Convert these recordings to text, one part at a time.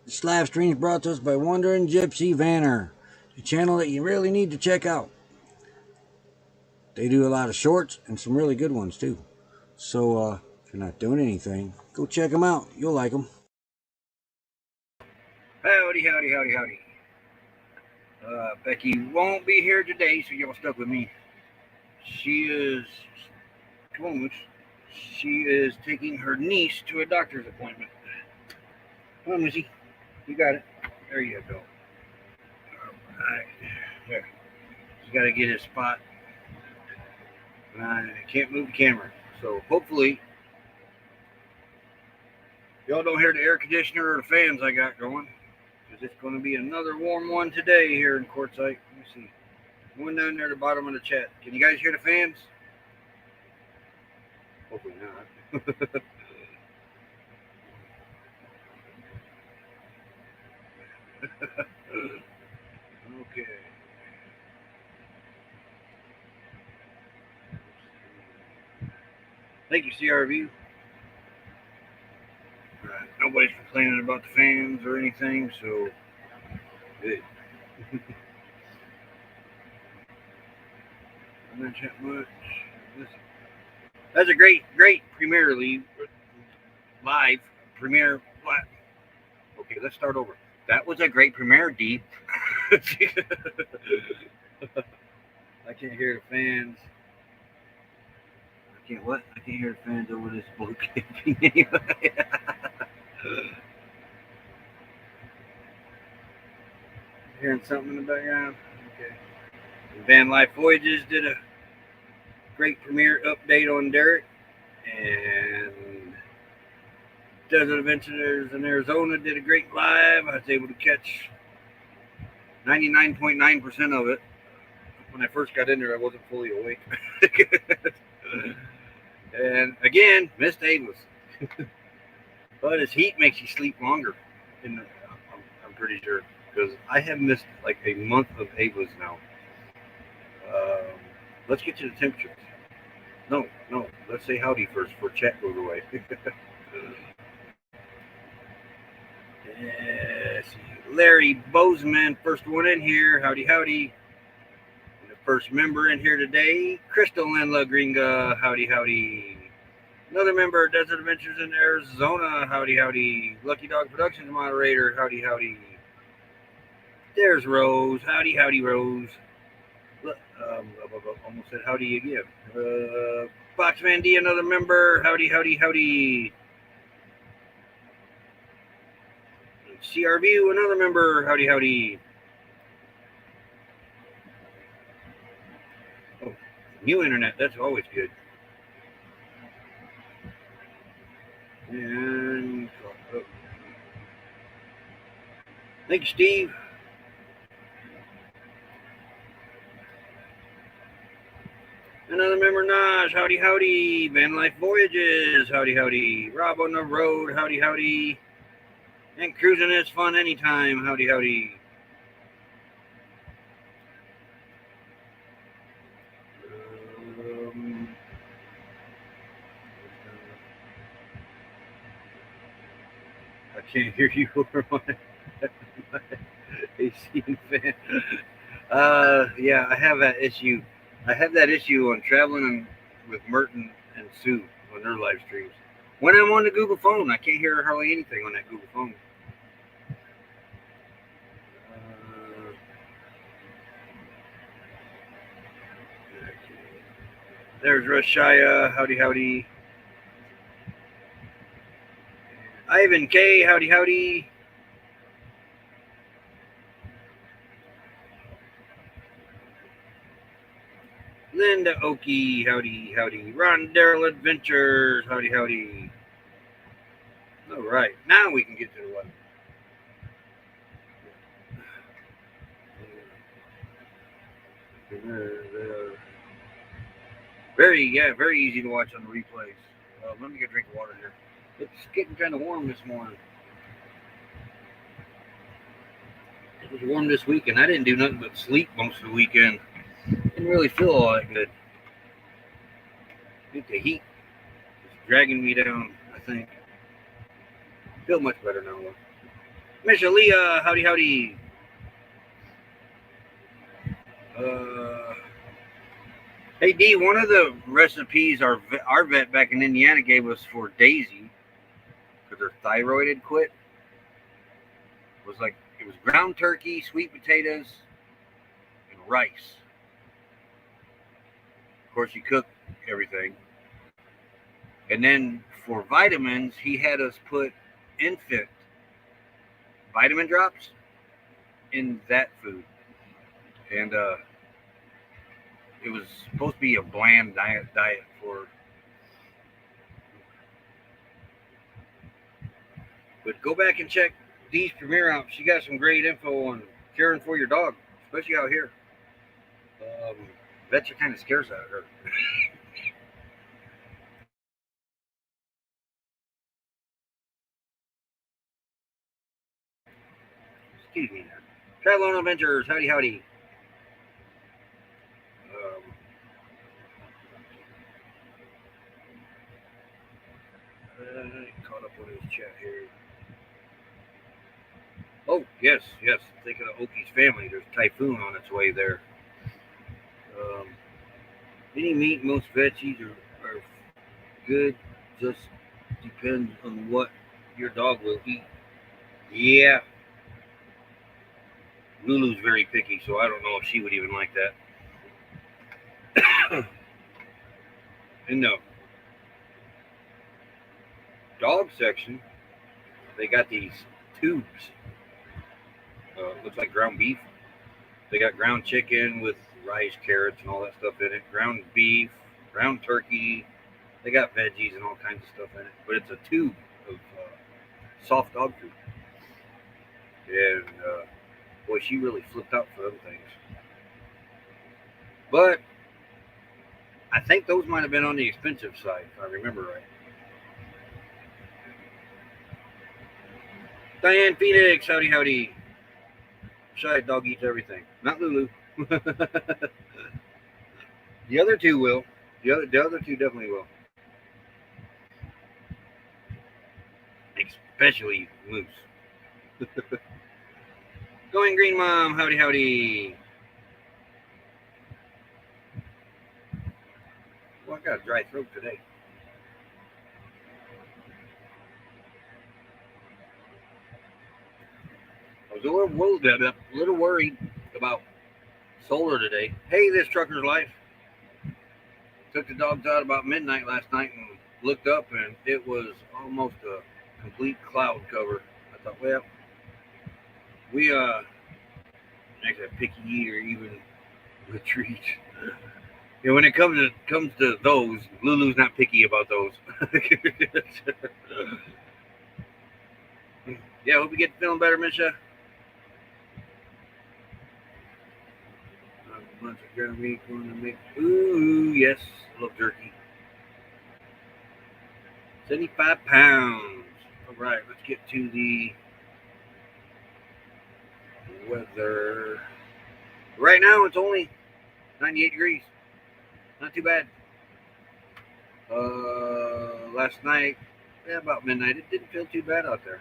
This live stream is brought to us by Wandering Gypsy Vanner, a channel that you really need to check out. They do a lot of shorts and some really good ones too. So if you're not doing anything, go check them out. You'll like them. Howdy, howdy, howdy, howdy. Becky won't be here today, so y'all stuck with me. She is taking her niece to a doctor's appointment. Come on, Missy. You got it. There you go. Alright. There. She's got to get his spot. And I can't move the camera. So hopefully y'all don't hear the air conditioner or the fans I got going. Because it's going to be another warm one today here in Quartzsite. Let me see. One down there at the bottom of the chat. Can you guys hear the fans? Hopefully not. Okay. Thank you, CRV. Nobody's complaining about the fans or anything, so good. I'm not chat much. That's a great Premier League live Premier. Okay, let's start over. That was a great Premier Deep. I can't hear the fans. I can't hear the fans over this bullshit. Hearing something in the background? Okay. Van Life Voyages did a great premiere update on Derek. And Desert Adventures in Arizona did a great live. I was able to catch 99.9% of it. When I first got in there, I wasn't fully awake. And again, missed Avis. But his heat makes you sleep longer. I'm pretty sure. Because I have missed like a month of Avis now. Let's get to the temperatures. No. Let's say howdy first before chat goes away. Larry Bozeman, first one in here. Howdy. And the first member in here today, Crystal and La Gringa. Howdy. Another member of Desert Adventures in Arizona. Howdy. Lucky Dog Productions moderator. Howdy. There's Rose. Howdy, Rose. Almost said howdy again. Fox Van D, another member. Howdy. CRV, another member. Howdy. Oh, new internet. That's always good. And thank you, Steve. Another member, Naj. Howdy. Van Life Voyages. Howdy. Rob on the road. Howdy. And cruising is fun anytime. Howdy. I can't hear you over my AC and fan. Yeah, I have that issue. I have that issue on traveling with Merton and Sue on their live streams. When I'm on the Google phone, I can't hear hardly anything on that Google phone. There's Rashaya. Howdy. Ivan K. Howdy. Linda Oki. Howdy. Ron Daryl Adventures. Howdy. All right, now we can get to the weather. Very easy to watch on the replays. Let me get a drink of water here. It's getting kind of warm this morning. It was warm this weekend. I didn't do nothing but sleep most of the weekend. Didn't really feel all that good. I think the heat is dragging me down, I think. Feel much better now, though. Miss Aaliyah, howdy, howdy. Hey D, one of the recipes our vet back in Indiana gave us for Daisy, because her thyroid had quit, was like it was ground turkey, sweet potatoes, and rice. Of course, he cooked everything, and then for vitamins, he had us put infant vitamin drops in that food, and it was supposed to be a bland diet for. But go back and check Dee's premiere out. She got some great info on caring for your dog, especially out here. Vets are kind of scared of her. Excuse me. Travel on Adventures, howdy, howdy. Um, Caught up on his chat here. Oh, yes, yes. Thinking of Oki's family. There's typhoon on its way there. Um, any meat, most veggies are good. Just depends on what your dog will eat. Yeah, Lulu's very picky, so I don't know if she would even like that. In the dog section, they got these tubes. Looks like ground beef. They got ground chicken with rice, carrots, and all that stuff in it. Ground beef, ground turkey. They got veggies and all kinds of stuff in it. But it's a tube of soft dog food. And boy, she really flipped out for them things. But I think those might have been on the expensive side, if I remember right. Diane Phoenix, howdy, howdy. Shy dog eats everything. Not Lulu. The other two will. The other two definitely will. Especially Moose. Going Green Mom, howdy, howdy. Well, I got a dry throat today. I was a little worried about solar today. Hey, this trucker's life. Took the dogs out about midnight last night and looked up, and it was almost a complete cloud cover. I thought, well, we next a picky eater even retreat. Yeah, when it comes to those, Lulu's not picky about those. Yeah, hope you get feeling better, Misha. A bunch of ground meat going to make. Ooh, yes, love jerky. 75 pounds. All right, let's get to the weather. Right now, it's only 98 degrees. Not too bad. Last night, yeah, about midnight, it didn't feel too bad out there.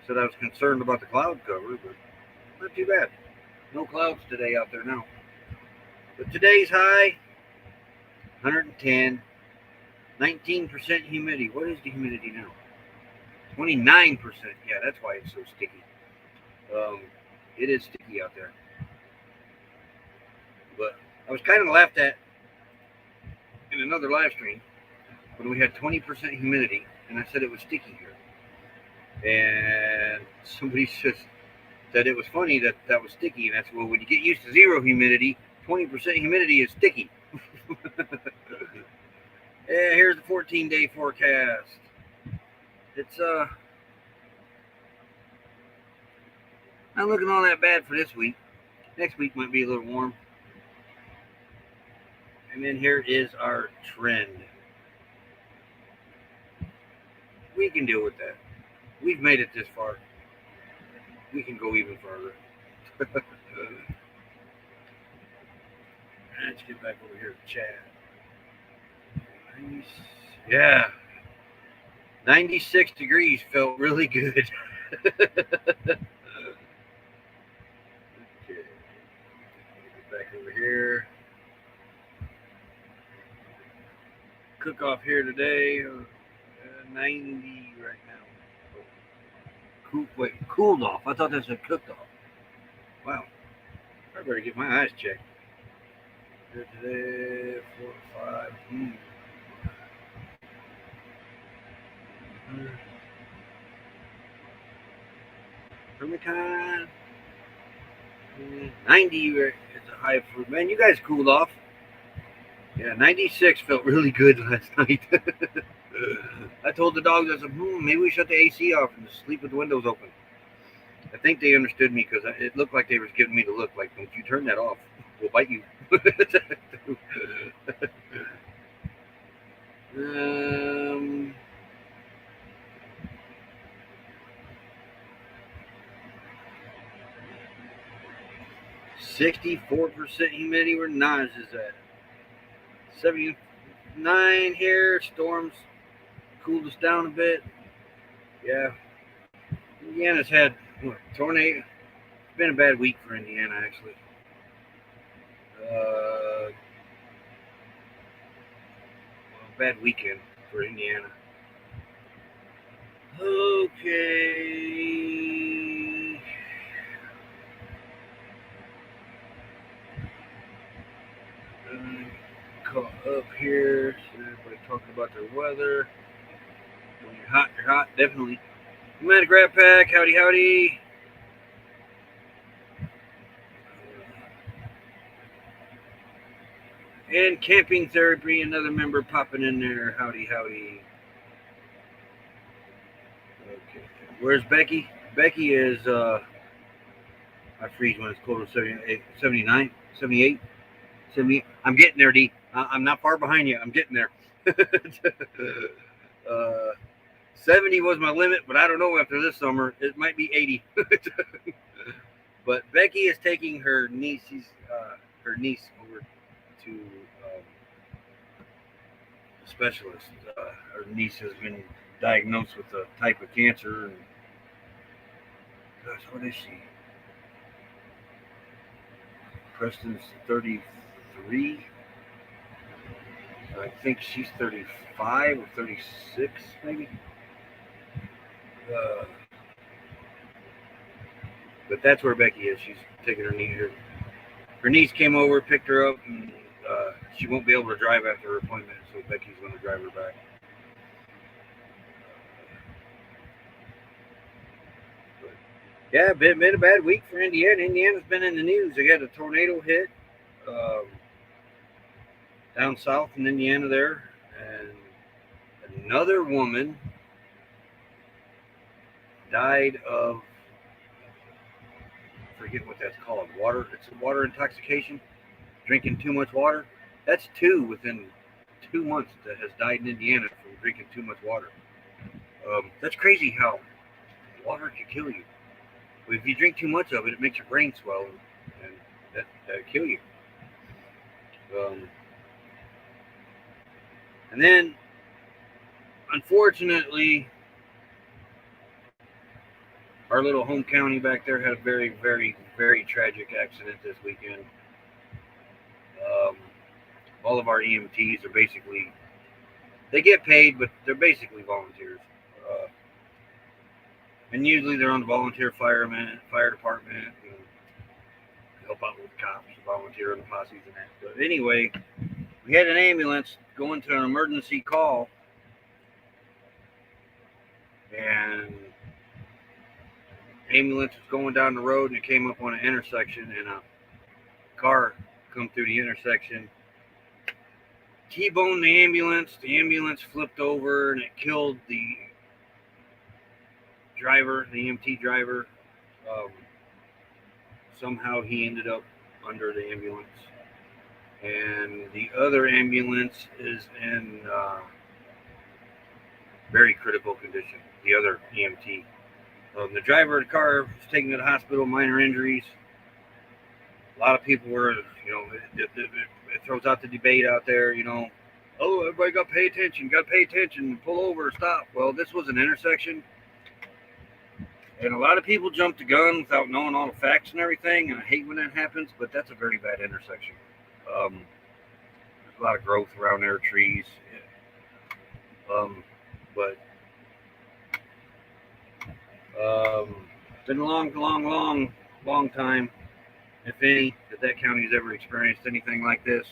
Said I was concerned about the cloud cover, but not too bad. No clouds today out there now. But today's high, 110, 19% humidity. What is the humidity now? 29%. Yeah, that's why it's so sticky. It is sticky out there. But I was kind of laughed at in another live stream when we had 20% humidity, and I said it was sticky here. And somebody just said it was funny that was sticky, and that's, well, when you get used to zero humidity, 20% humidity is sticky. Yeah, here's the 14-day forecast. It's not looking all that bad for this week. Next week might be a little warm. And then here is our trend. We can deal with that. We've made it this far. We can go even further. Let's get back over here to chat. Yeah. 96 degrees felt really good. back over here. Cook off here today. 90 right now. Cooled off. I thought that said cooked off. Wow. I better get my eyes checked. Here today, 4 to 5. Hermiton. 90 is a high for, man, you guys cooled off. Yeah, 96 felt really good last night. I told the dogs, I said, maybe we shut the AC off and just sleep with the windows open. I think they understood me because it looked like they was giving me the look like, don't you turn that off, we'll bite you. 64% humidity. Where Nas is at. 79 here. Storms cooled us down a bit. Yeah. Indiana's had tornado. It's been a bad week for Indiana, actually. Bad weekend for Indiana. Okay. Caught up here. So everybody talking about their weather. When you're hot, definitely. I'm at a grab pack. Howdy, howdy. And camping therapy, another member popping in there. Howdy, howdy. Okay. Where's Becky? Becky is, I freeze when it's cold as 79, 78, 70. I'm getting there, D. I'm not far behind you. I'm getting there. 70 was my limit, but I don't know after this summer. It might be 80. But Becky is taking her niece over to a specialist. Her niece has been diagnosed with a type of cancer. And gosh, what is she? Preston's 33. I think she's 35 or 36, maybe. But that's where Becky is. She's taking her niece. Her niece came over, picked her up, and she won't be able to drive after her appointment, so Becky's going to drive her back. But, yeah, been a bad week for Indiana. Indiana's been in the news. They got a tornado hit down south in Indiana there, and another woman died of, I forget what that's called, water. It's water intoxication, drinking too much water. That's 2 within 2 months that has died in Indiana from drinking too much water. That's crazy how water can kill you. If you drink too much of it, it makes your brain swell, and that'll kill you. And then, unfortunately, our little home county back there had a very, very, very tragic accident this weekend. All of our EMTs are basically, they get paid, but they're basically volunteers. And usually they're on the volunteer fire department, help out with the cops, volunteer on the posses and that. But anyway, we had an ambulance going to an emergency call, and ambulance was going down the road, and it came up on an intersection, and a car come through the intersection, T-boned the ambulance. The ambulance flipped over, and it killed the driver, the EMT driver. Somehow he ended up under the ambulance, and the other ambulance is in very critical condition. The other EMT. The driver of the car was taken to the hospital, minor injuries. A lot of people were, it throws out the debate out there, oh, everybody got to pay attention, pull over, stop. Well, this was an intersection. And a lot of people jump the gun without knowing all the facts and everything, and I hate when that happens, but that's a very bad intersection. There's a lot of growth around there, trees. But it's been a long time, if any, that county's ever experienced anything like this.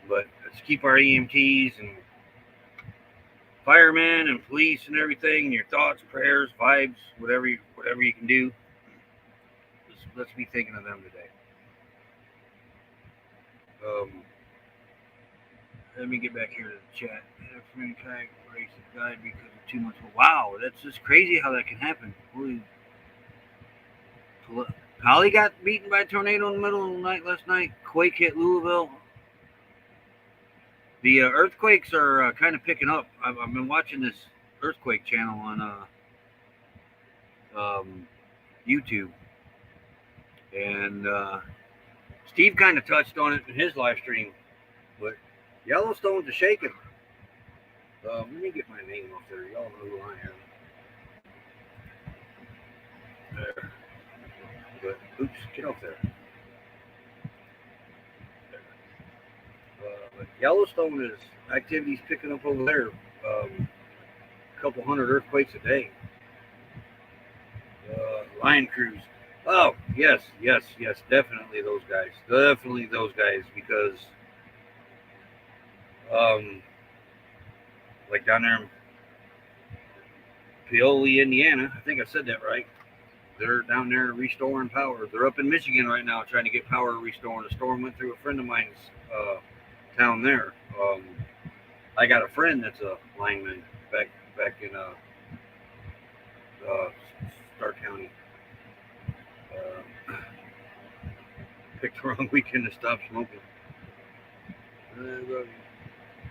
But let's keep our EMTs and firemen and police and everything, your thoughts, prayers, vibes, whatever you can do. Let's be thinking of them today. Let me get back here to the chat. Friend kayak race died because of too much. Wow, that's just crazy how that can happen. Holy. Holly got beaten by a tornado in the middle of the night last night. Quake hit Louisville. The earthquakes are kind of picking up. I've been watching this earthquake channel on YouTube, and Steve kind of touched on it in his live stream. But Yellowstone's a shaking. Let me get my name off there. Y'all know who I am. There. But oops, get off there. But Yellowstone is activities picking up over there. A couple hundred earthquakes a day. Line crews. Oh, yes, definitely those guys. Because like down there in Paoli, Indiana, I think I said that right. They're down there restoring power. They're up in Michigan right now trying to get power restored. A storm went through a friend of mine's town there. I got a friend that's a lineman back in Stark County. Picked the wrong weekend to stop smoking.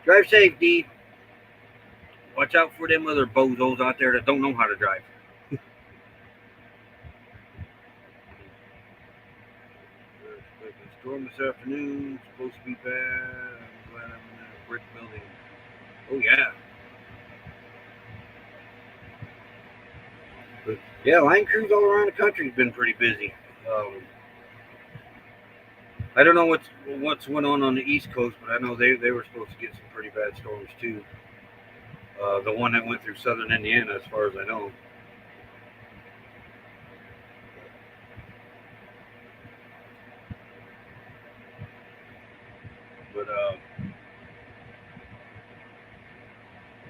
Drive safe, D. Watch out for them other bozos out there that don't know how to drive. Storm this afternoon. Supposed to be bad. I'm glad I'm in a brick building. Oh yeah. But yeah, line crews all around the country have been pretty busy. I don't know what's went on the East Coast, but I know they were supposed to get some pretty bad storms too. The one that went through southern Indiana, as far as I know. But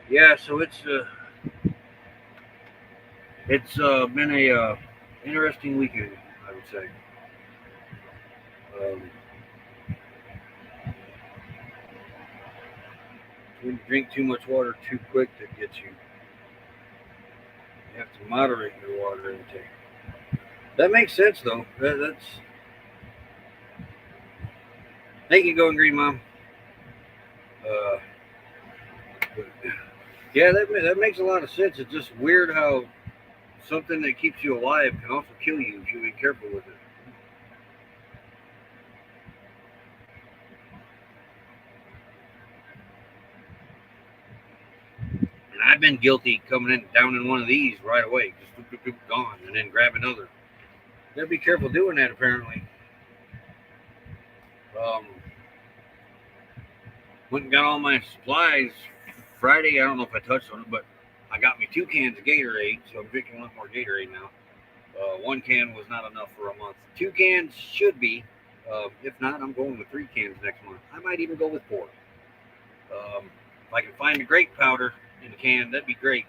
yeah, so it's been a interesting weekend, I would say. When you drink too much water too quick, that gets you. You have to moderate your water intake. That makes sense, though. That's. Thank you, Going Green Mom. Yeah, that makes a lot of sense. It's just weird how something that keeps you alive can also kill you if you ain't careful with it. And I've been guilty coming in down in one of these right away, just gone, and then grab another. You gotta be careful doing that, apparently. Went and got all my supplies Friday. I don't know if I touched on it, but I got me 2 cans of Gatorade, so I'm drinking a lot more Gatorade now. 1 can was not enough for a month. 2 cans should be. If not, I'm going with 3 cans next month. I might even go with 4. If I can find the grape powder in the can, that'd be great.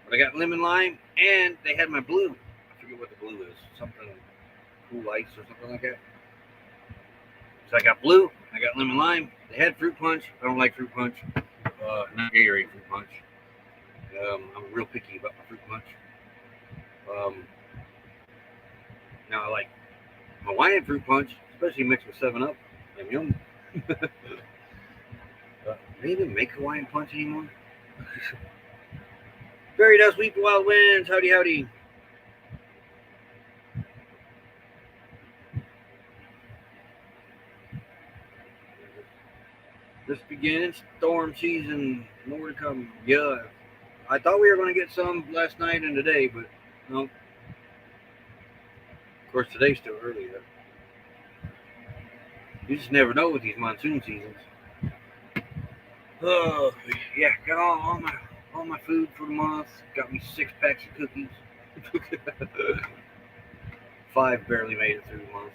But I got lemon lime, and they had my blue. I forget what the blue is. Something cool ice or something like that. So I got blue. I got lemon lime. They had fruit punch. I don't like fruit punch. Not Gatorade fruit punch. I'm real picky about my fruit punch. Now I like Hawaiian fruit punch, especially mixed with 7-Up. Yum. They even make Hawaiian punch anymore? Fairy dust, weep, wild winds. Howdy, howdy. This begins storm season. More to come. Yeah, I thought we were going to get some last night and today, but No, of course today's still early though. You just never know with these monsoon seasons. Oh yeah, got all my food for the month. Got me 6 packs of cookies. 5 barely made it through the month.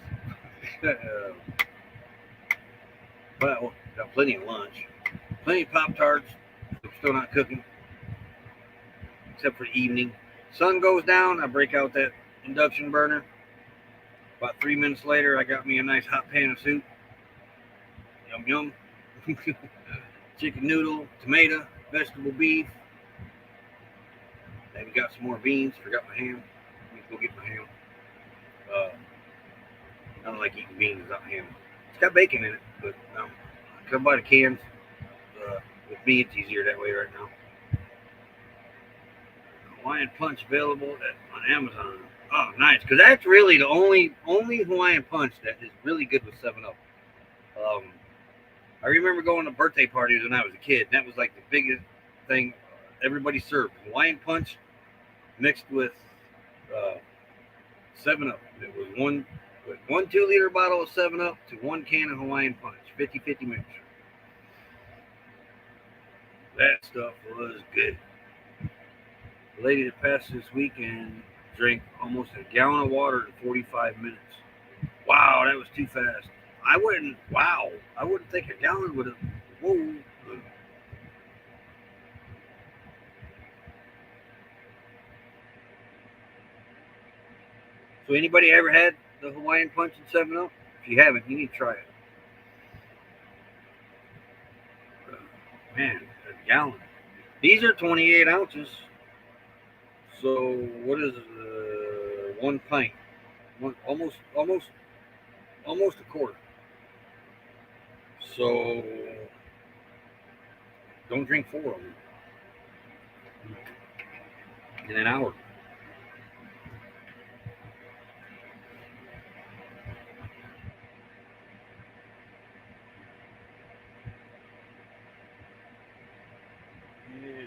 Well, got plenty of lunch. Plenty of Pop-Tarts. I'm still not cooking, except for the evening. Sun goes down, I break out that induction burner. About 3 minutes later, I got me a nice hot pan of soup. Yum yum. Chicken noodle, tomato, vegetable beef. Then got some more beans. Forgot my ham. Let me go get my ham. I don't like eating beans without ham. It's got bacon in it, but I come by the cans. With me, it's easier that way right now. Hawaiian Punch available on Amazon. Oh, nice, because that's really the only Hawaiian Punch that is really good with 7-Up. I remember going to birthday parties when I was a kid. And that was like the biggest thing everybody served. Hawaiian Punch mixed with 7-Up. It was one 2-liter bottle of 7-Up to 1 can of Hawaiian Punch. 50-50 mixture. That stuff was good. The lady that passed this weekend drank almost a gallon of water in 45 minutes. Wow, that was too fast. I wouldn't think a gallon would have. Whoa. So anybody ever had the Hawaiian Punch and 7-Up? If you haven't, you need to try it. Man, a gallon. These are 28 ounces. So what is 1 pint? Almost a quart. So don't drink 4 of them in an hour. Yeah.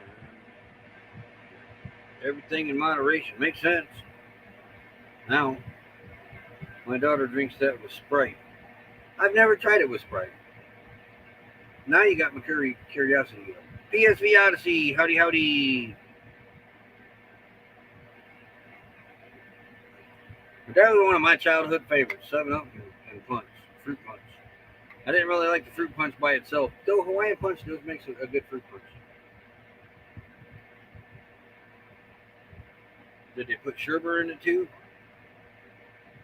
Everything in moderation makes sense. Now, my daughter drinks that with Sprite. I've never tried it with Sprite. Now you got my curiosity. PSV Odyssey, howdy. But that was one of my childhood favorites, 7-Up and Punch, Fruit Punch. I didn't really like the Fruit Punch by itself, though Hawaiian Punch does make a good Fruit Punch. Did they put sherbet in it too?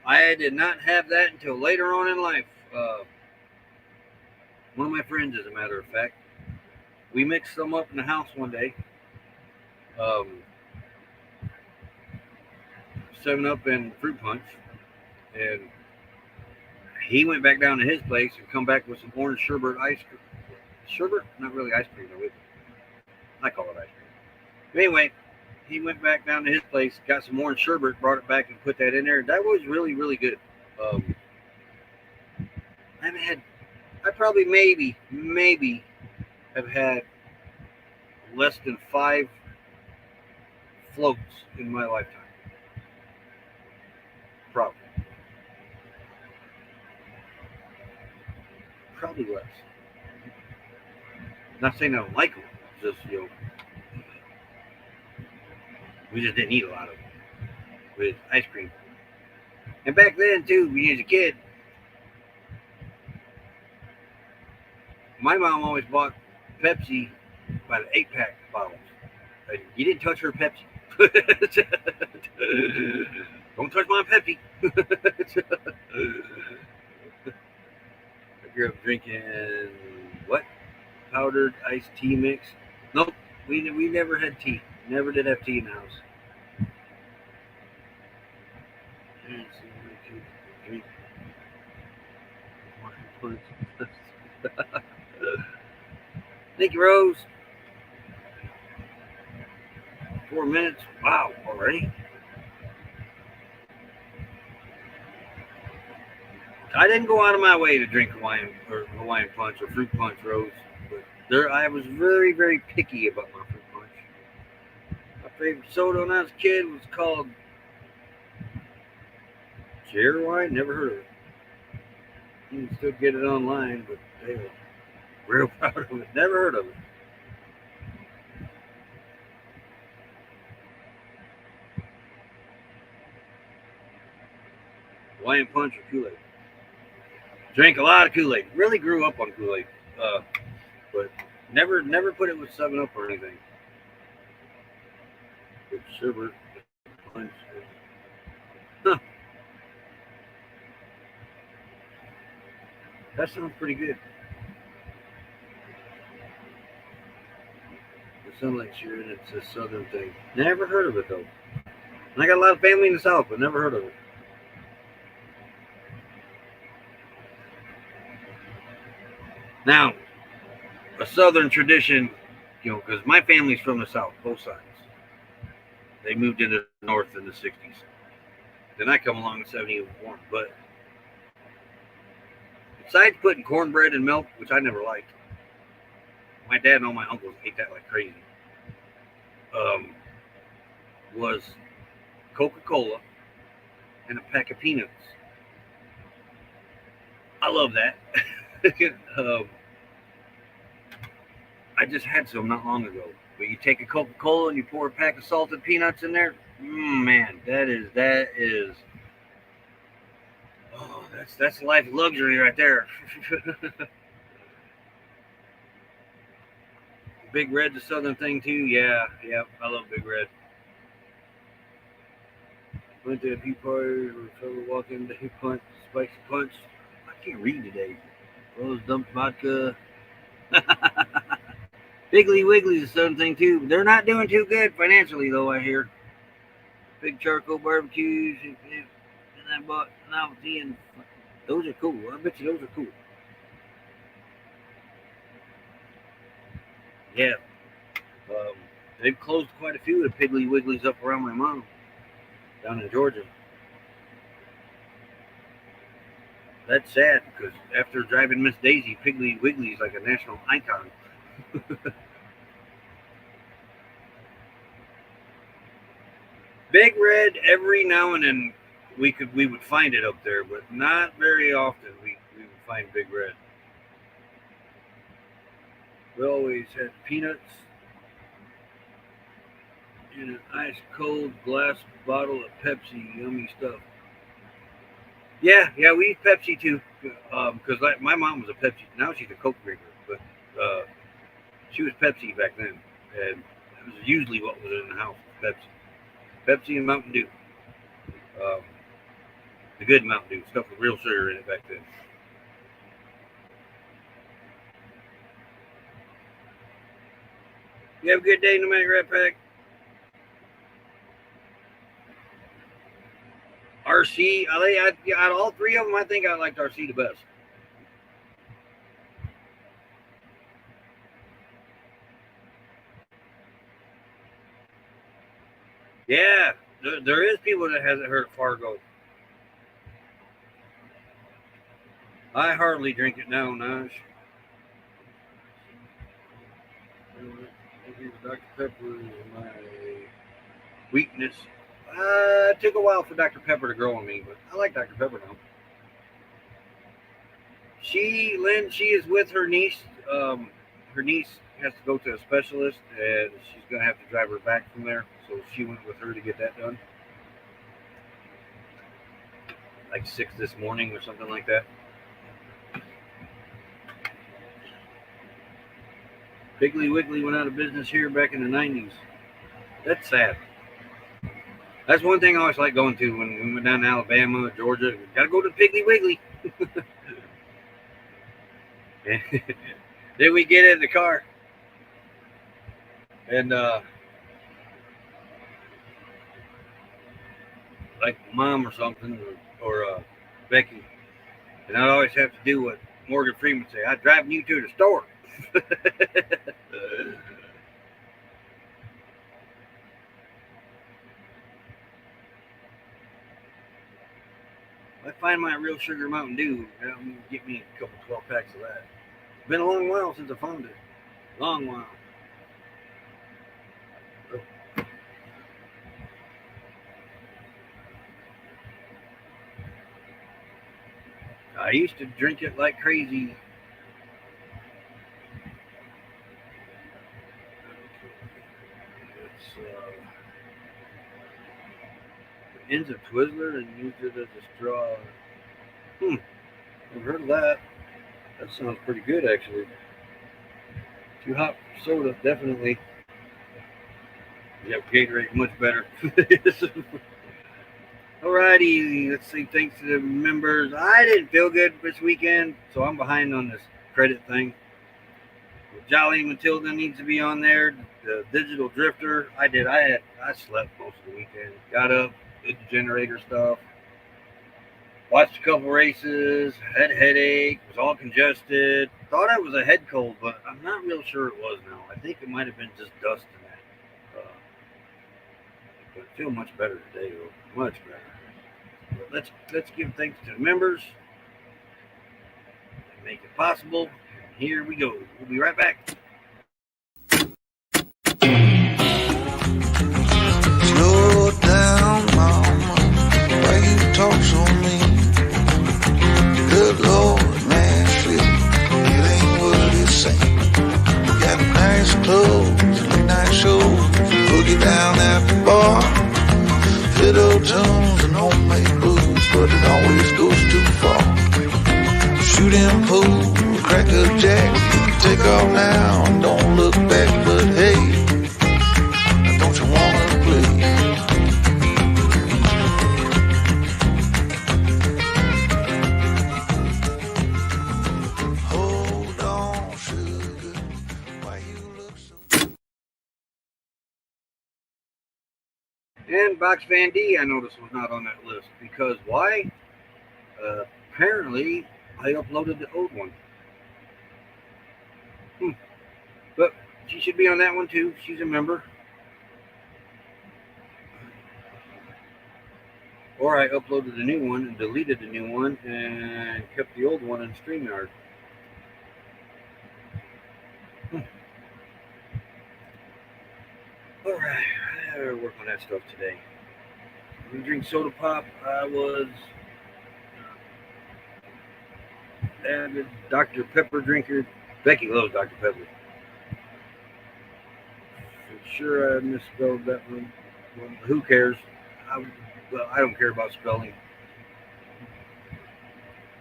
I did not have that until later on in life. One of my friends, as a matter of fact, we mixed some up in the house one day. 7-Up and Fruit Punch, and he went back down to his place and come back with some orange sherbet ice cream. Sherbet? Not really ice cream, though, is it? I call it ice cream. But anyway, he went back down to his place, got some orange sherbet, brought it back and put that in there. That was really, really good. I probably maybe have had less than 5 floats in my lifetime. Probably less. Not saying I don't like them, just we just didn't eat a lot of them with ice cream. And back then too, when you was a kid, my mom always bought Pepsi by the 8-pack bottles. You didn't touch her Pepsi. Don't touch my Pepsi. I grew up drinking what? Powdered iced tea mix. Nope, we never had tea. Never did have tea in the house. Thank you, Rose. 4 minutes. Wow, already. I didn't go out of my way to drink Hawaiian Punch or Fruit Punch, Rose. But I was very, very picky about my Fruit Punch. My favorite soda when I was a kid was called Cherry wine? Never heard of it. You can still get it online, but they are real proud of it. Never heard of it. Hawaiian Punch or Kool-Aid? Drank a lot of Kool-Aid. Really grew up on Kool-Aid, but never put it with 7-Up or anything. With sherbet, punch. Huh. That sounds pretty good. It sounds like sure it's a southern thing. Never heard of it though. And I got a lot of family in the South, but never heard of it. Now, a southern tradition, because my family's from the South, both sides. They moved into the North in the 60s. Then I come along in 71. But besides putting cornbread in milk, which I never liked, my dad and all my uncles ate that like crazy, was Coca-Cola and a pack of peanuts. I love that. I just had some not long ago. But you take a Coca-Cola and you pour a pack of salted peanuts in there. Man, that is. Oh, that's life luxury right there. Big Red's a southern thing too. Yeah, I love Big Red. Went to a few parties where fellow walk in, they punch, spicy punch. I can't read today. Rose dumped vodka. Piggly Wiggly's a southern thing too. They're not doing too good financially though, I hear. Big charcoal barbecues and I bought novelty, and those are cool. I bet you those are cool. Yeah. They've closed quite a few of the Piggly Wigglies up around my mom down in Georgia. That's sad because after driving Miss Daisy, Piggly Wiggly's like a national icon. Big Red, every now and then we would find it up there, but not very often we would find Big Red. We always had peanuts in an ice cold glass bottle of Pepsi. Yummy stuff. Yeah, we eat Pepsi too. Because my mom was a Pepsi. Now she's a Coke drinker, but she was Pepsi back then, and it was usually what was in the house. Pepsi and Mountain Dew. The good Mountain Dew, stuff with real sugar in it back then. You have a good day, Nomadic Rat Pack. RC, out of all three of them, I think I liked RC the best. Yeah, there is people that hasn't heard of Fargo. I hardly drink it now, Nash. Dr. Pepper is my weakness. It took a while for Dr. Pepper to grow on me, but I like Dr. Pepper now. She is with her niece. Her niece has to go to a specialist, and she's going to have to drive her back from there. So she went with her to get that done. Like 6 this morning or something like that. Piggly Wiggly went out of business here back in the 90s. That's sad. That's one thing I always like going to when we went down to Alabama, Georgia. Gotta go to Piggly Wiggly. Then we get in the car. And like Mom or something, or Becky. And I'd always have to do what Morgan Freeman say. I'm driving you to the store. I find my real sugar Mountain Dew, get me a couple 12 packs of that. It's been a long while since I found it. Long while. I used to drink it like crazy. It's ends of Twizzler and used it as a straw. I've heard of that. That sounds pretty good, actually. Too hot for soda, definitely. Yep, Gatorade much better. Alrighty, let's see. Thanks to the members. I didn't feel good this weekend, so I'm behind on this credit thing. Jolly Matilda needs to be on there. The Digital Drifter. I slept most of the weekend. Got up, did the generator stuff. Watched a couple races. Had a headache. Was all congested. Thought it was a head cold, but I'm not real sure it was now. I think it might have been just dust in that. But I feel much better today, though. Much better. But let's give thanks to the members. Make it possible. Here we go. We'll be right back. Slow down, mama. Why you talk so mean? Good Lord, man, shit, it ain't what it seems. Got nice clothes, late night shows, boogie down at the bar. Fiddle tunes and homemade blues, but it always goes too far. Shooting pool, crack a jack, take off now and don't look back. But hey, don't you wanna play? Hold on, sugar, why you look so... And Box Van D, I noticed, was not on that list. Because why? Apparently, I uploaded the old one. But she should be on that one too. She's a member. Or I uploaded the new one and deleted the new one and kept the old one in StreamYard. Alright, I gotta work on that stuff today. We drink soda pop. I was avid Dr. Pepper drinker. Becky loves Dr. Pepper. For sure I misspelled that one. Well, who cares? I don't care about spelling.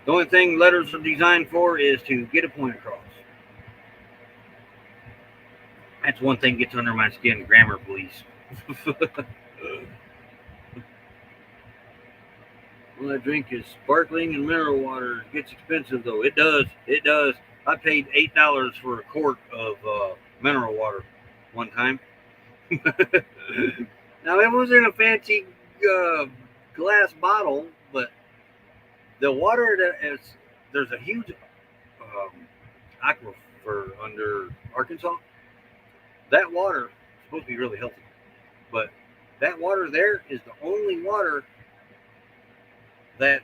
The only thing letters are designed for is to get a point across. That's one thing gets under my skin. Grammar, please. Well, that drink is sparkling and mineral water. It gets expensive, though. It does. It does. I paid $8 for a quart of mineral water one time. Now, it wasn't a fancy glass bottle, but the water that is, there's a huge aquifer under Arkansas. That water is supposed to be really healthy, but that water there is the only water that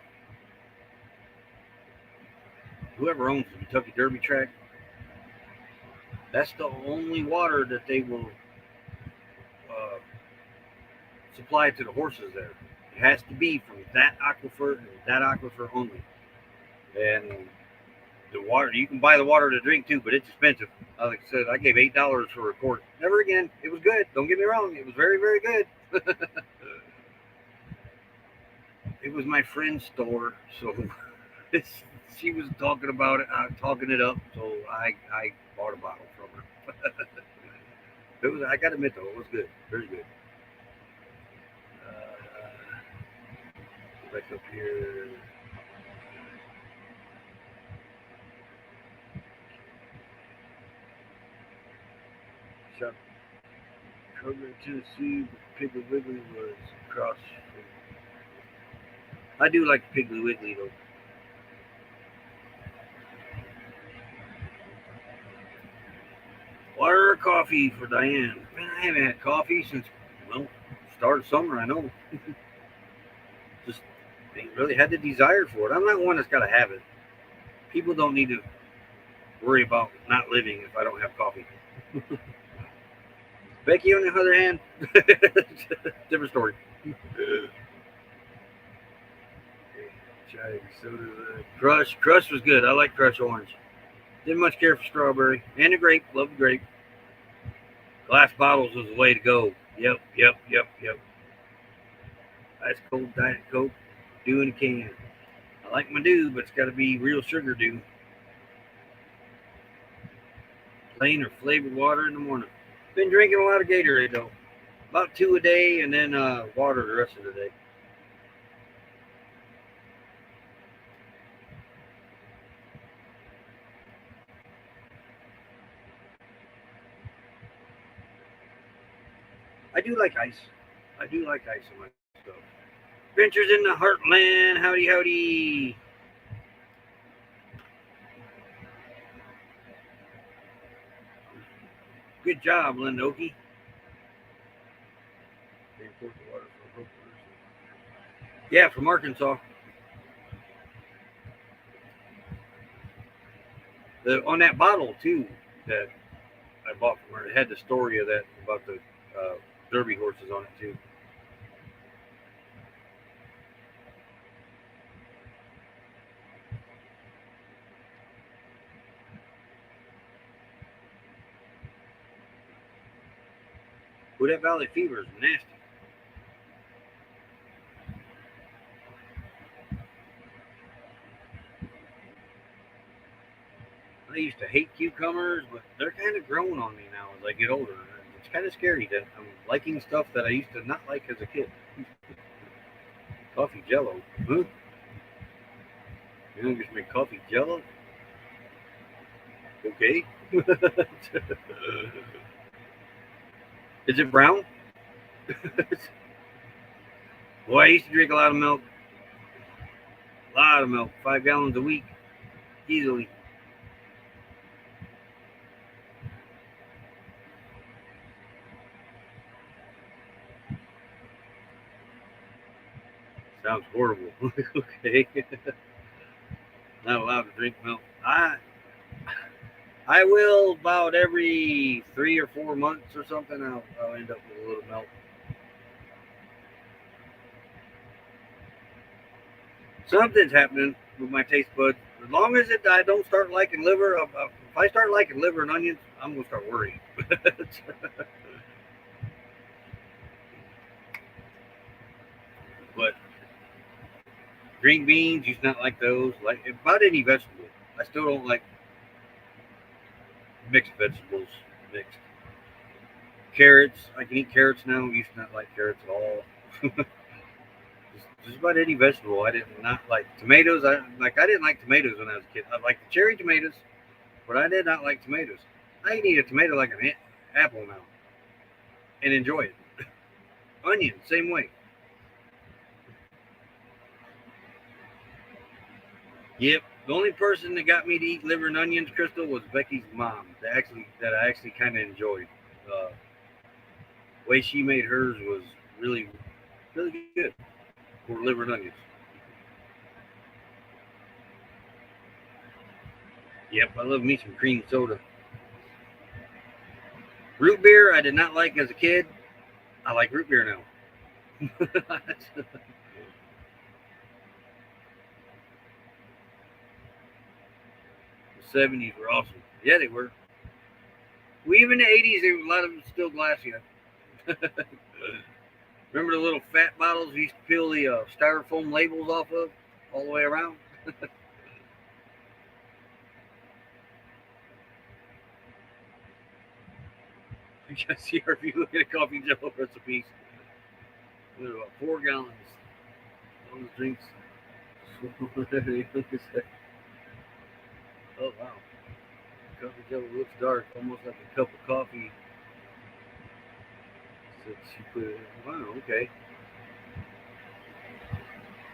whoever owns the Kentucky Derby track, that's the only water that they will supply to the horses there. It has to be from that aquifer and that aquifer only. And the water, you can buy the water to drink too, but it's expensive. Like I said, I gave $8 for a quart. Never again. It was good. Don't get me wrong. It was very, very good. It was my friend's store, so she was talking about it, talking it up, so I bought a bottle from her. It was, I gotta admit though, it was good, very good. Back up here. Shop Kroger, Tennessee. Piggly Wiggly was across. I do like Piggly Wiggly though. Water or coffee for Diane? Man, I haven't had coffee since, well, start of summer, I know. Just ain't really had the desire for it. I'm not one that's got to have it. People don't need to worry about not living if I don't have coffee. Becky, on the other hand, different story. Chai soda. Crush. Crush was good. I like Crush Orange. Didn't much care for strawberry. And the grape. Love the grape. Glass bottles was the way to go. Yep. Ice cold Diet Coke. Dew in a can. I like my dew, but it's got to be real sugar dew. Plain or flavored water in the morning. Been drinking a lot of Gatorade though. About 2 a day, and then water the rest of the day. I do like ice. I do like ice in my stuff. Adventures in the Heartland. Howdy, howdy. Good job, Linda Okie. Yeah, from Arkansas. On that bottle too that I bought from her, it had the story of that about the Derby horses on it too. Ooh, that Valley Fever is nasty. I used to hate cucumbers, but they're kind of growing on me now as I get older. It's kind of scary that I'm liking stuff that I used to not like as a kid. Coffee Jello, huh? You don't just make coffee Jello? Okay. Is it brown? Boy, I used to drink a lot of milk. A lot of milk. 5 gallons a week. Easily. Sounds horrible. Okay. Not allowed to drink milk. I will about every 3 or 4 months or something. I'll end up with a little milk. Something's happening with my taste buds. As long as I don't start liking liver, if I start liking liver and onions, I'm gonna start worrying. But green beans, used to not like those. Like about any vegetable, I still don't like mixed vegetables. Mixed carrots, I can eat carrots now. Used to not like carrots at all. Just about any vegetable I did not like. Tomatoes, I didn't like tomatoes when I was a kid. I liked the cherry tomatoes, but I did not like tomatoes. I can eat a tomato like an apple now and enjoy it. Onion, same way. Yep. The only person that got me to eat liver and onions, Crystal, was Becky's mom. That I actually kind of enjoyed. The way she made hers was really, really good for liver and onions. Yep, I love me some cream soda. Root beer, I did not like as a kid. I like root beer now. The 70s were awesome. Yeah, they were. Well, even the 80s, a lot of them still glassy. Remember the little fat bottles we used to peel the styrofoam labels off of all the way around? You guys see if you look at a coffee Jello recipes. There's about 4 gallons. All those drinks. Oh wow. Coffee Jello looks dark, almost like a cup of coffee. So she put it in. Wow, okay.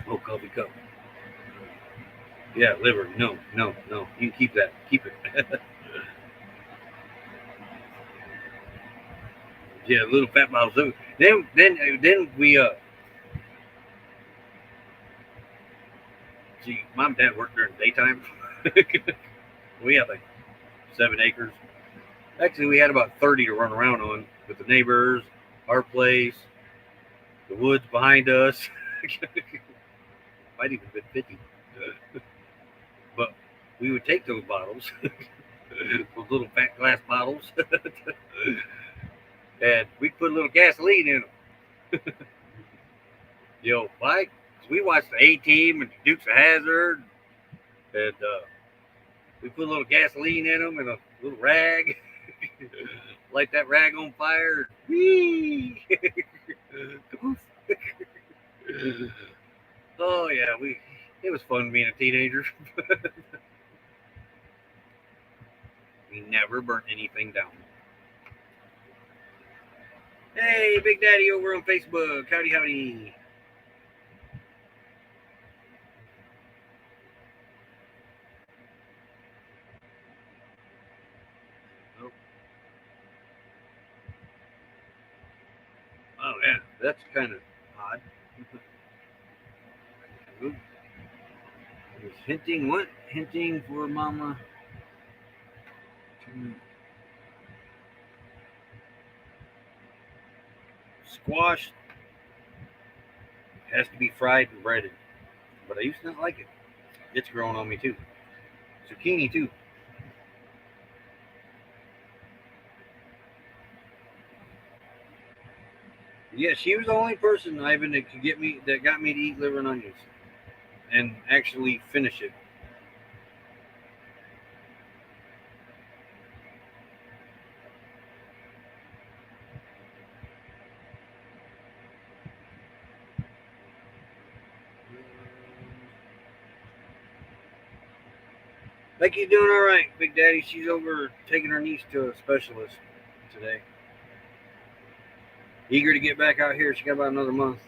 Oh, coffee cup. Yeah, liver. No. You can keep that. Keep it. Yeah, little fat bottles. Then we see, mom and dad worked during the daytime. We had like 7 acres. Actually, we had about 30 to run around on with the neighbors, our place, the woods behind us. Might even been 50. But we would take those bottles, those little fat glass bottles, and we'd put a little gasoline in them. Why? 'Cause we watched the A-Team and the Dukes of Hazzard, and we put a little gasoline in them and a little rag, light that rag on fire. Whee! Oh yeah, it was fun being a teenager. We never burnt anything down. Hey, Big Daddy over on Facebook. Howdy, howdy. Oh, oh yeah, that's kind of odd. He's hinting what? Hinting for Mama. Squash has to be fried and breaded, but I used to not like it. It's growing on me too. Zucchini too. Yeah, she was the only person, Ivan, that got me to eat liver and onions and actually finish it. Becky's doing all right, Big Daddy. She's over taking her niece to a specialist today. Eager to get back out here. She got about another month.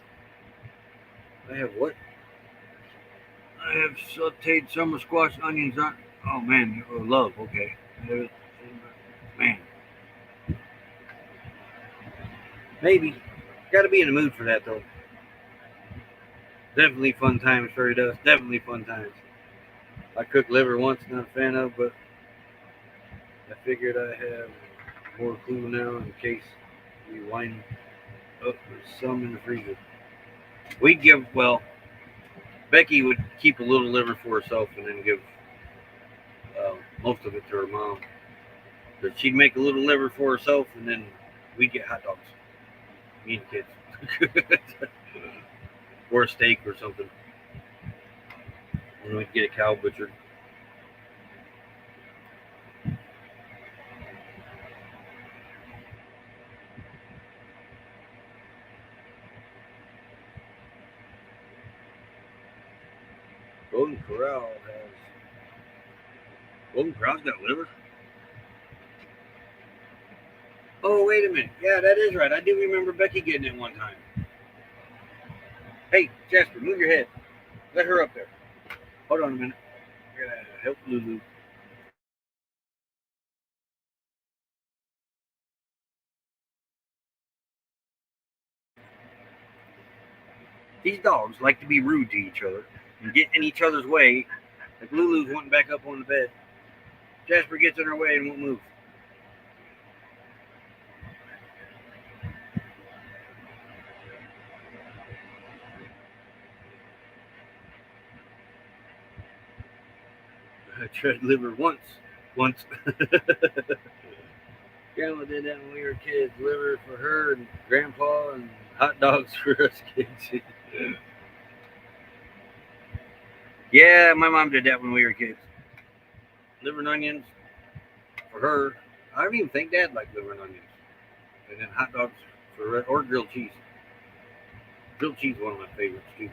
I have what? I have sauteed summer squash onions on. Oh man, love. Okay, man, maybe. Got to be in the mood for that though. Definitely fun times for it does. Definitely fun times. I cooked liver once, not a fan of, but I figured I have more clue now in case we wind up with some in the freezer. Becky would keep a little liver for herself and then give most of it to her mom. But she'd make a little liver for herself and then we'd get hot dogs. Me and the kids. Or a steak or something. And we'd get a cow butchered. Golden Corral's got liver? Oh, wait a minute. Yeah, that is right. I do remember Becky getting it one time. Hey, Jasper, move your head. Let her up there. Hold on a minute. I gotta help Lulu. These dogs like to be rude to each other and get in each other's way. Like Lulu's wanting back up on the bed. Jasper gets in her way and won't move. I tried liver once. Grandma did that when we were kids. Liver for her and Grandpa and hot dogs for us kids. Yeah, my mom did that when we were kids. Liver and onions for her. I don't even think Dad liked liver and onions. And then hot dogs or grilled cheese. Grilled cheese is one of my favorites too.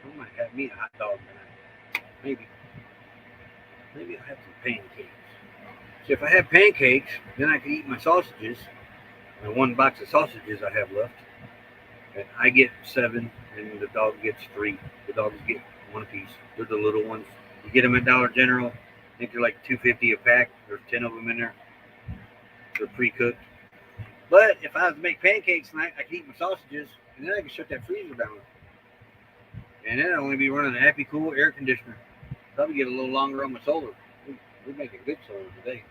I might have me a hot dog tonight. Maybe I'll have some pancakes. So if I have pancakes, then I can eat my sausages. My one box of sausages I have left. And I get 7, and the dog gets 3. The dogs get 1 apiece. They're the little ones. You get them at Dollar General. I think they're like $2.50 a pack. There's 10 of them in there. They're pre-cooked. But if I was to make pancakes tonight, I could eat my sausages, and then I can shut that freezer down. And then I'd only be running a happy, cool air conditioner. Probably get a little longer on my solar. We're making good solar today.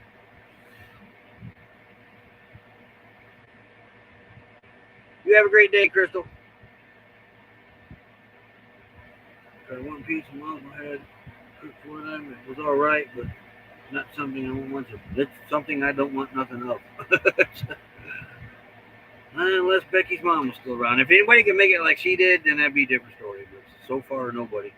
You have a great day, Crystal. Got one piece of mom I had cooked for them. It was all right, but not something I want to. It's something I don't want nothing of. Unless Becky's mom was still around. If anybody can make it like she did, then that'd be a different story. But so far, nobody.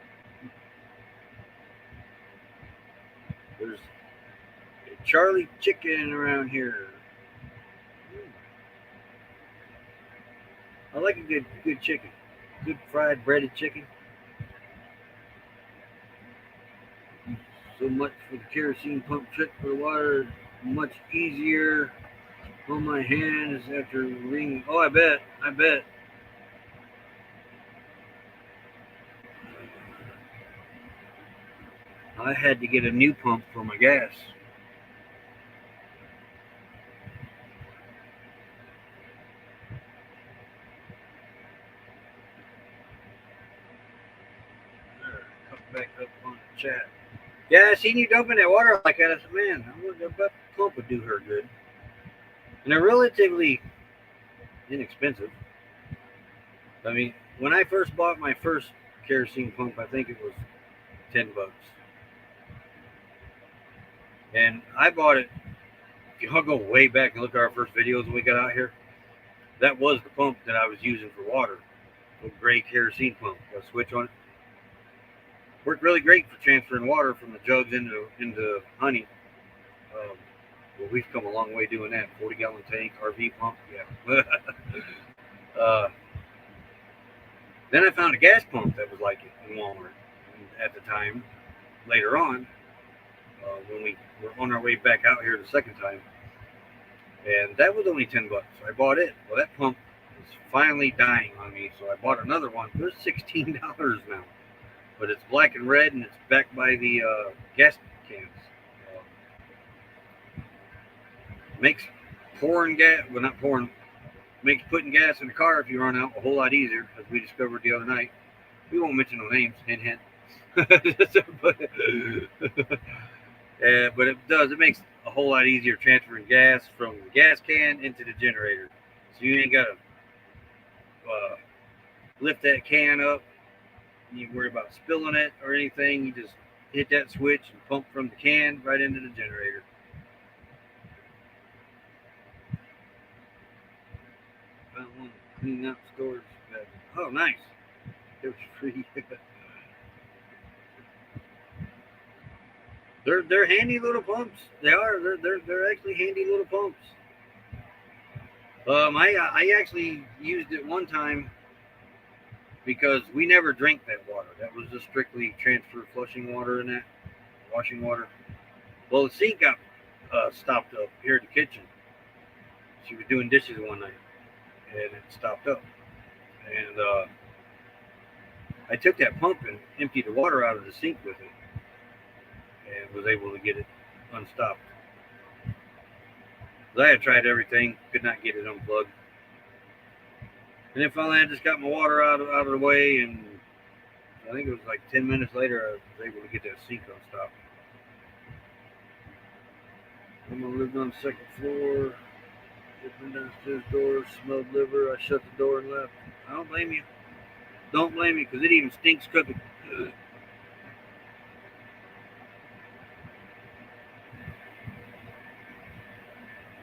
There's a Charlie chicken around here. I like a good chicken. Good fried breaded chicken. So much for the kerosene pump trick for the water. Much easier on my hands after ringing. Oh, I bet. I had to get a new pump for my gas. There, come back up on the chat. Yeah, I seen you dumping that water like that. I said, man, I wonder if that pump would do her good. And they're relatively inexpensive. I mean, when I first bought my first kerosene pump, I think it was $10. And I bought it. If y'all go way back and look at our first videos when we got out here, that was the pump that I was using for water. A gray kerosene pump. A switch on it. Worked really great for transferring water from the jugs into honey. Well, we've come a long way doing that. 40-gallon tank, RV pump, yeah. Then I found a gas pump that was like it in Walmart. And at the time, later on, when we were on our way back out here the second time, and that was only $10. So I bought it. Well, that pump is finally dying on me, so I bought another one. It was $16 now, but it's black and red, and it's backed by the gas cans. Makes pouring gas, well, not pouring, makes putting gas in the car if you run out a whole lot easier, as we discovered the other night. We won't mention no names, hint, hint. but it does. It makes a whole lot easier transferring gas from the gas can into the generator. So you ain't got to lift that can up. You worry about spilling it or anything. You just hit that switch and pump from the can right into the generator. Found one cleaning out storage. Oh, nice. It was free. They're handy little pumps. They are. They're actually handy little pumps. I actually used it one time because we never drank that water. That was just strictly transfer flushing water and that washing water. Well, the sink got stopped up here in the kitchen. She was doing dishes one night, and it stopped up. And I took that pump and emptied the water out of the sink with it, and was able to get it unstopped. I had tried everything, could not get it unplugged. And then finally I just got my water out of the way, and I think it was like 10 minutes later I was able to get that sink unstopped. I'm gonna live on the second floor, opened downstairs door, smelled liver, I shut the door and left. I don't blame you. Don't blame me, because it even stinks cooking.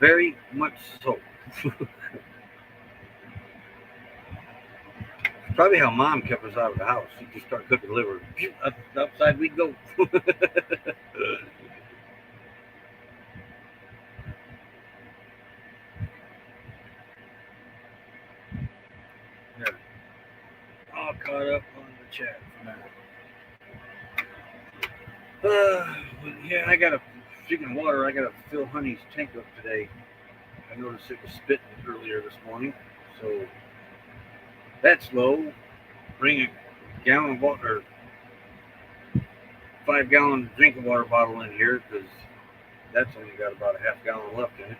Very much so. Probably how Mom kept us out of the house. She'd just start cooking liver. Outside we'd go. Yeah. All caught up on the chat for now. Yeah, I gotta, speaking of water, I gotta fill Honey's tank up today. I noticed it was spitting earlier this morning, so that's low. Bring a gallon of water, 5-gallon drinking water bottle in here, because that's only got about a half gallon left in it.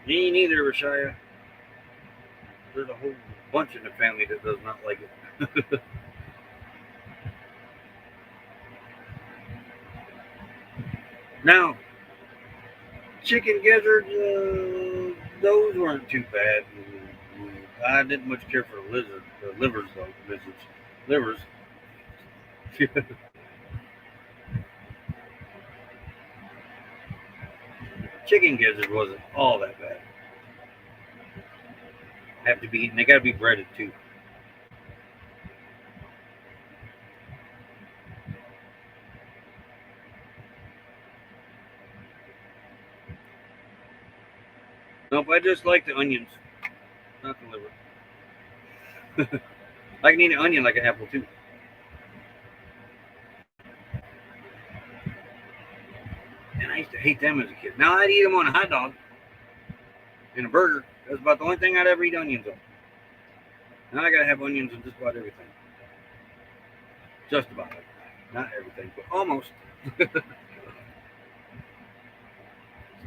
Me neither, Rashaya. There's a whole bunch in the family that does not like it. Now, Chicken gizzards, those weren't too bad. I didn't much care for the livers though. Livers. Chicken gizzard wasn't all that bad. Have to be eaten. They got to be breaded too. Nope, I just like the onions, not the liver. I can eat an onion like an apple too. And I used to hate them as a kid. Now I'd eat them on a hot dog and a burger. That's about the only thing I'd ever eat onions on. Now I gotta have onions on just about everything. Just about it. Not everything, but almost.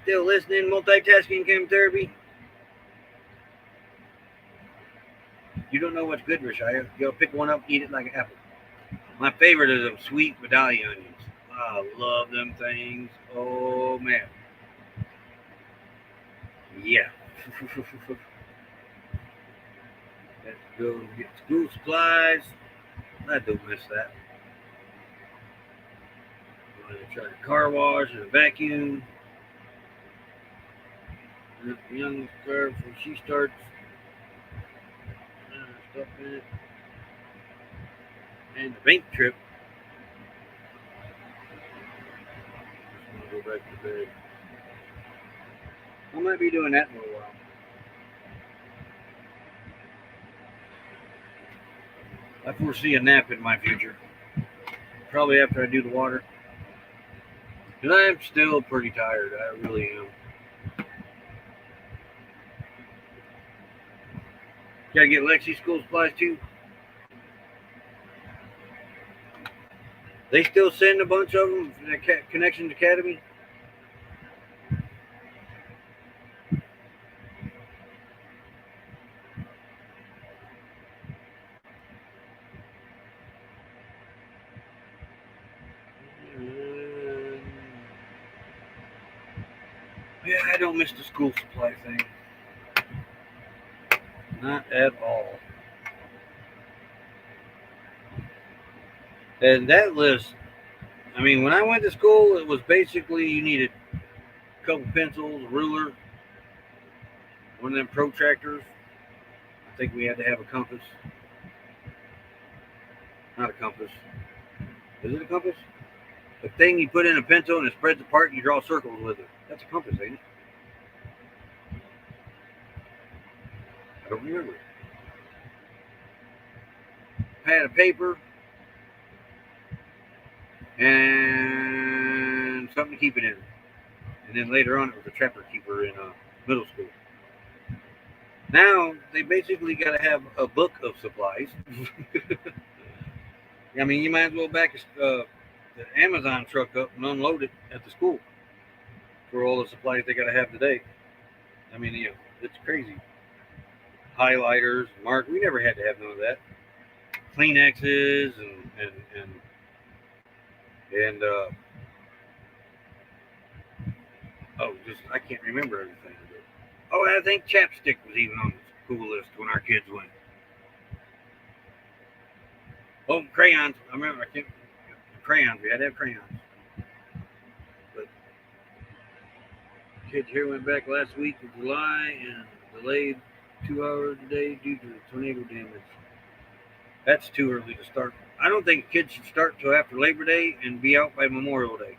Still listening, multitasking chemotherapy. You don't know what's good, Rashaya. You'll pick one up, eat it like an apple. My favorite is them sweet medallion onions. I love them things. Oh man. Yeah. Let's go get school supplies. I do miss that. I'm gonna try the car wash and a vacuum. The young car before she starts stuff in it. And the bank trip. Just gonna go back to bed. I might be doing that in a little while. I foresee a nap in my future. Probably after I do the water. Because I am still pretty tired. I really am. Gotta get Lexi school supplies too. They still send a bunch of them from the Connections Academy. Yeah, I don't miss the school supply thing. Not at all. And that list, I mean, when I went to school, it was basically you needed a couple pencils, a ruler, one of them protractors. I think we had to have a compass. Not a compass. Is it a compass? The thing you put in a pencil and it spreads apart and you draw circles with it. That's a compass, ain't it? I don't remember. Pad of paper and something to keep it in. And then later on, it was a trapper keeper in middle school. Now they basically got to have a book of supplies. I mean, you might as well back the Amazon truck up and unload it at the school for all the supplies they got to have today. I mean, you know, it's crazy. Highlighters, mark. We never had to have none of that. Kleenexes and just I can't remember everything. Oh, I think chapstick was even on the school list when our kids went. Oh, crayons. I remember. I can't. Crayons. We had to have crayons. But kids here went back last week in July and delayed 2 hours a day due to tornado damage. That's too early to start. I don't think kids should start until after Labor Day and be out by Memorial Day.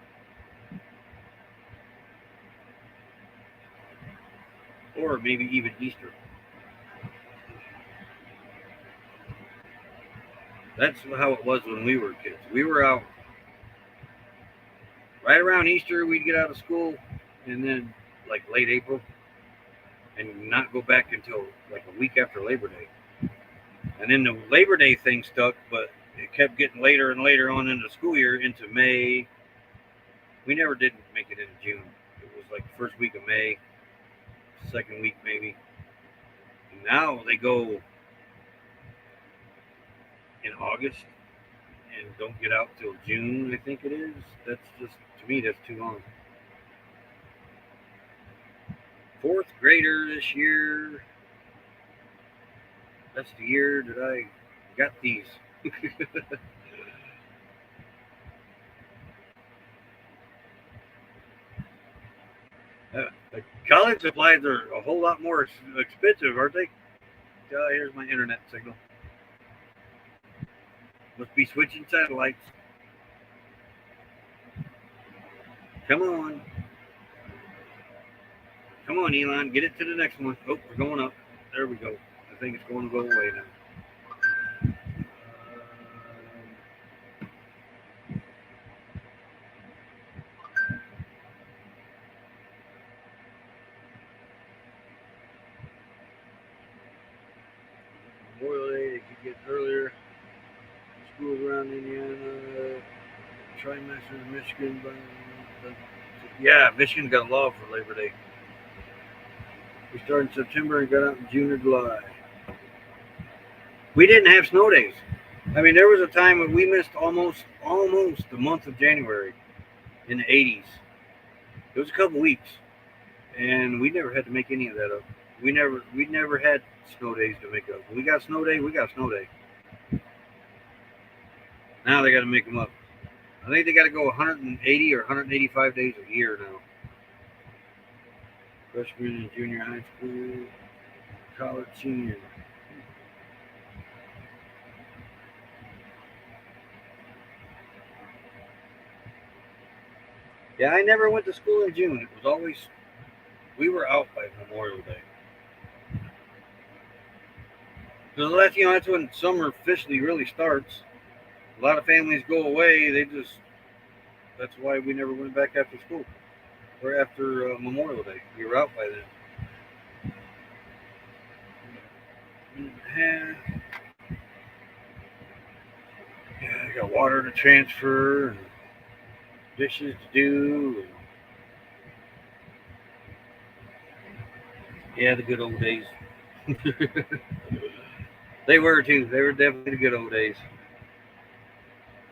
Or maybe even Easter. That's how it was when we were kids. We were out right around Easter. We'd get out of school, and then like late April, and not go back until like a week after Labor Day. And then the Labor Day thing stuck, but it kept getting later and later on in the school year into May. We never did make it into June. It was like the first week of May, second week maybe. And now they go in August and don't get out till June, I think it is. That's just, to me, that's too long. Fourth grader this year. That's the year that I got these. College supplies are a whole lot more expensive, aren't they? Here's my internet signal. Must be switching satellites. Come on. Come on, Elon. Get it to the next one. Oh, we're going up. There we go. I think it's going to go away now. Memorial Day, they could get earlier. Schools around Indiana. Trimester in Michigan. Yeah, Michigan got a law for Labor Day. We started in September and got out in June or July. We didn't have snow days. I mean, there was a time when we missed almost the month of January in the 80s. It was a couple weeks, and we never had to make any of that up. We never had snow days to make up. When we got snow day, we got snow day. Now they got to make them up. I think they got to go 180 or 185 days a year now. Freshman and junior high school, college, senior. Yeah, I never went to school in June. It was always, we were out by Memorial Day. Because that's when summer officially really starts. A lot of families go away. That's why we never went back after school. Or after Memorial Day. We were out by then. Yeah, I got water to transfer, and dishes to do. Yeah, the good old days. They were too. They were definitely the good old days.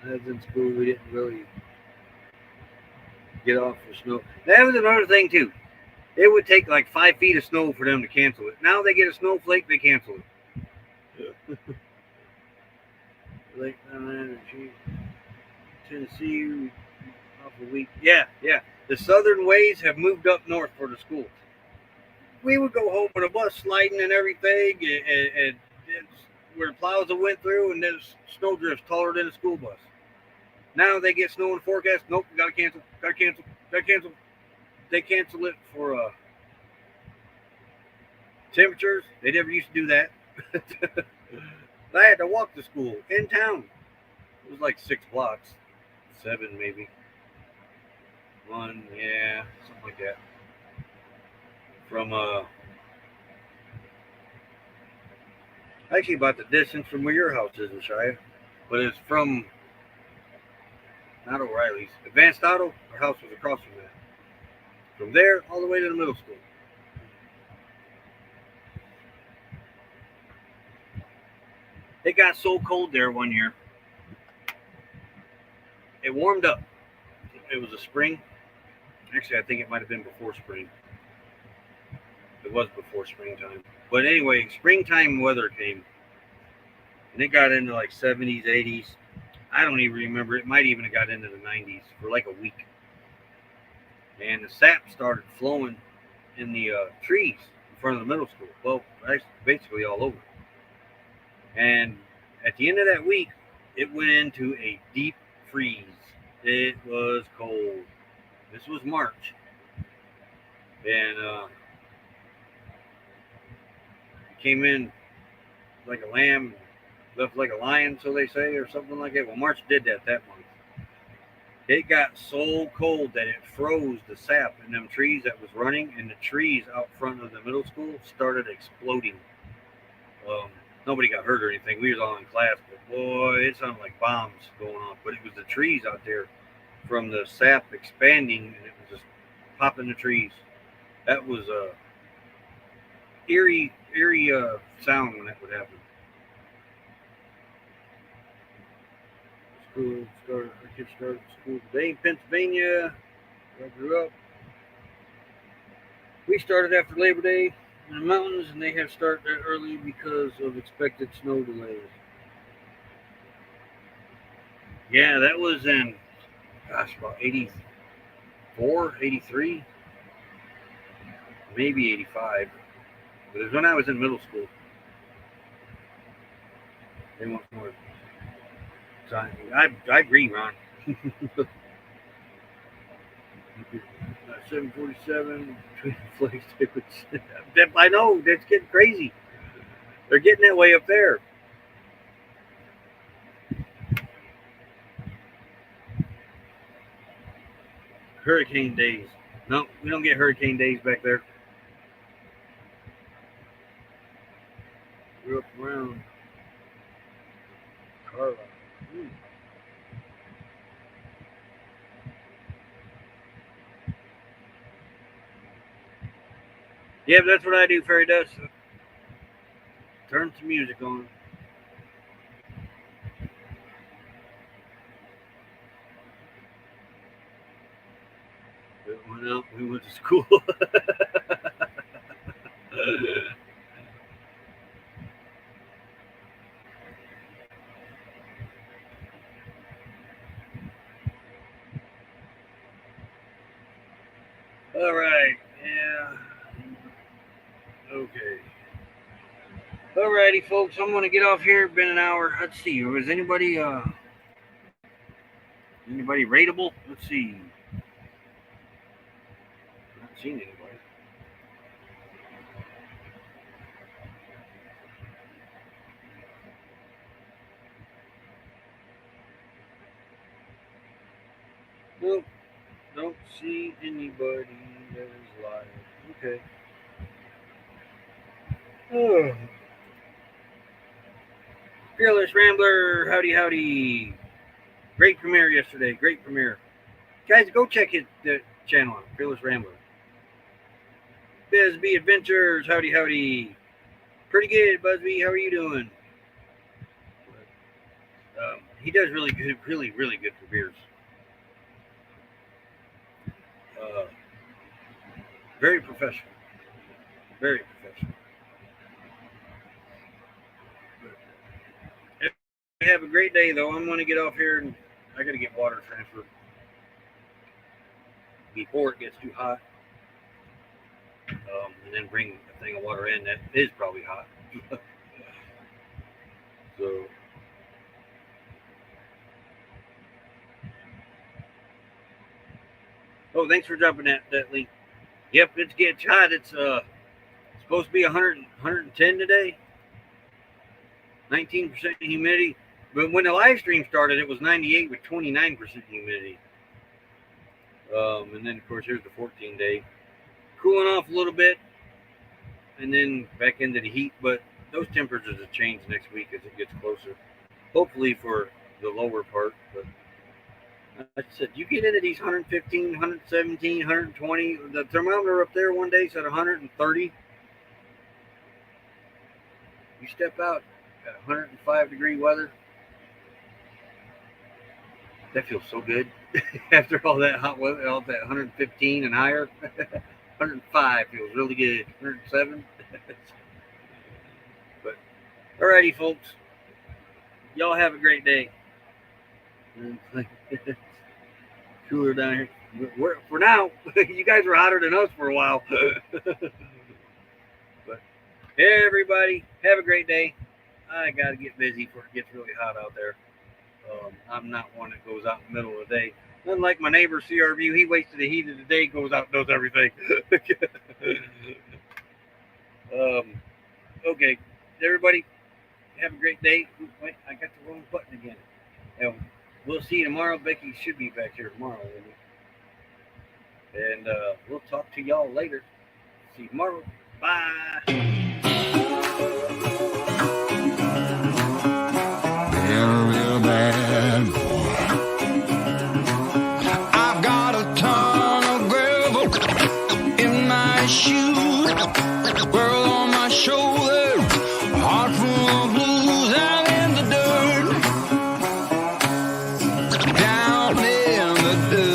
I was in school, we didn't really get off for snow. That was another thing too. It would take like 5 feet of snow for them to cancel it. Now they get a snowflake, they cancel it. Yeah. Lake Tennessee off a week. Yeah. The southern ways have moved up north for the schools. We would go home with a bus sliding and everything, and where the plows went through, and there's snowdrifts taller than a school bus. Now they get snow in the forecast. Nope, gotta cancel. They cancel it for temperatures. They never used to do that. I had to walk to school in town. It was like 6 blocks, 7 maybe. 1, yeah, something like that. From actually about the distance from where your house is in Shia, but it's from not O'Reilly's. Advanced Auto, our house was across from that. From there all the way to the middle school. It got so cold there one year. It warmed up. It was a spring. Actually, I think it might have been before spring. It was before springtime. But anyway, springtime weather came. And it got into like 70s, 80s. I don't even remember. It might even have got into the 90s for like a week. And the sap started flowing in the trees in front of the middle school. Well, basically all over. And at the end of that week, it went into a deep freeze. It was cold. This was March. And came in like a lamb, left like a lion, so they say, or something like that. Well, March did that month. It got so cold that it froze the sap in them trees that was running, and the trees out front of the middle school started exploding. Nobody got hurt or anything. We was all in class, but boy, it sounded like bombs going off. But it was the trees out there from the sap expanding, and it was just popping the trees. That was a eerie sound when that would happen. Kids started school today in Pennsylvania, where I grew up. We started after Labor Day in the mountains, and they have started that early because of expected snow delays. Yeah, that was in, gosh, about 84, 83, maybe 85. But it was when I was in middle school. They want more. So I agree, Ron. 747 between flights. I know, that's getting crazy. They're getting that way up there. Hurricane days. No, we don't get hurricane days back there. We're up around Carla. Hmm. Yeah, but that's what I do, Fairy Dust. Turn some music on. Went out. We went to school. All right. Yeah. Okay. Alrighty, folks. I'm gonna get off here. Been an hour. Let's see. Was anybody rateable? Let's see. Not seen anybody. Nope. Don't see anybody that is live. Okay. Oh. Fearless Rambler, howdy howdy. Great premiere yesterday. Great premiere. Guys, go check his channel out. Fearless Rambler. Busby Adventures, howdy howdy. Pretty good, Busby. How are you doing? He does really good, really good premieres. Very professional. Very professional. Have a great day, though. I'm going to get off here, and I got to get water transferred before it gets too hot, and then bring a thing of water in that is probably hot. So, oh, thanks for dropping that link. Yep, it's getting hot. It's supposed to be 110 today. 19% humidity. But when the live stream started, it was 98 with 29% humidity. And then, of course, here's the 14-day. Cooling off a little bit, and then back into the heat. But those temperatures will change next week as it gets closer. Hopefully for the lower part. But like I said, you get into these 115, 117, 120. The thermometer up there one day said 130. You step out at 105-degree weather. That feels so good. After all that hot weather, all that 115 and higher. 105 feels really good. 107. But, alrighty, folks. Y'all have a great day. Cooler down here. For now, you guys were hotter than us for a while. But, hey, everybody, have a great day. I got to get busy before it gets really hot out there. I'm not one that goes out in the middle of the day. Unlike my neighbor, CRV, he waits to the heat of the day, goes out and does everything. Okay, everybody, have a great day. Wait, I got the wrong button again. We'll see you tomorrow. Becky should be back here tomorrow. And we'll talk to y'all later. See you tomorrow. Bye. Real bad boy. I've got a ton of gravel in my shoe, world on my shoulder, heart full of blues out in the dirt, down in the dirt.